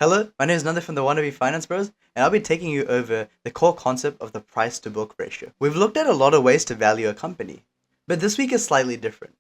Hello, my name is Nanda from the Wannabe Finance Bros, and I'll be taking you over the core concept of the price to book ratio. We've looked at a lot of ways to value a company, but this week is slightly different.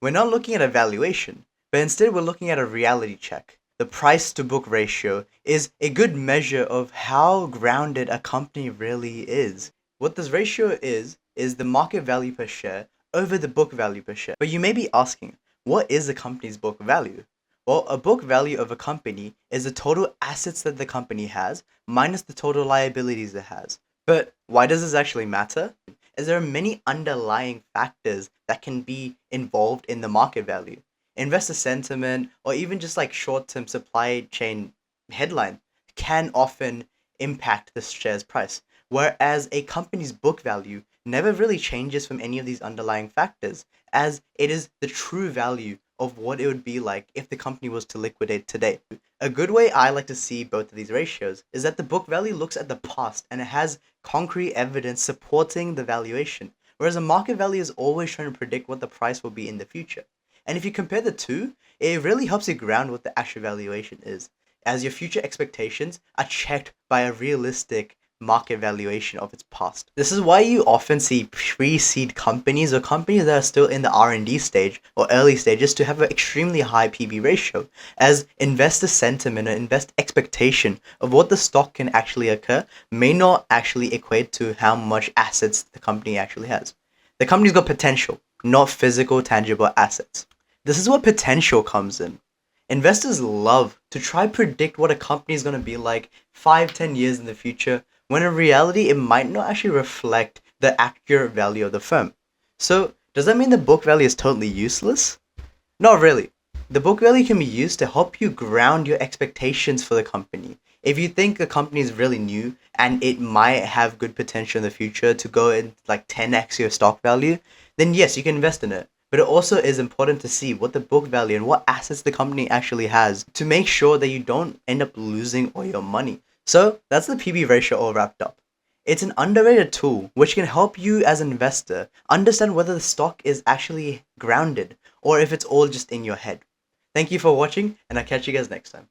We're not looking at a valuation, but instead we're looking at a reality check. The price to book ratio is a good measure of how grounded a company really is. What this ratio is the market value per share over the book value per share. But you may be asking, what is a company's book value? Well, a book value of a company is the total assets that the company has minus the total liabilities it has. But why does this actually matter? As there are many underlying factors that can be involved in the market value. Investor sentiment or even just like short-term supply chain headline can often impact the share's price. Whereas a company's book value never really changes from any of these underlying factors, as it is the true value of what it would be like if the company was to liquidate today. A good way I like to see both of these ratios is that the book value looks at the past and it has concrete evidence supporting the valuation, whereas a market value is always trying to predict what the price will be in the future. And if you compare the two, it really helps you ground what the actual valuation is, as your future expectations are checked by a realistic market valuation of its past. This is why you often see pre-seed companies or companies that are still in the R&D stage or early stages to have an extremely high PB ratio, as investor sentiment or investor expectation of what the stock can actually occur may not actually equate to how much assets the company actually has. The company's got potential, not physical tangible assets. This is where potential comes in. Investors love to try predict what a company is going to be like 5-10 years in the future, when in reality it might not actually reflect the accurate value of the firm. So does that mean the book value is totally useless? Not really. The book value can be used to help you ground your expectations for the company. If you think the company is really new and it might have good potential in the future to go in like 10x your stock value, then yes, you can invest in it. But it also is important to see what the book value and what assets the company actually has to make sure that you don't end up losing all your money. So that's the PB ratio all wrapped up. It's an underrated tool which can help you as an investor understand whether the stock is actually grounded or if it's all just in your head. Thank you for watching, and I'll catch you guys next time.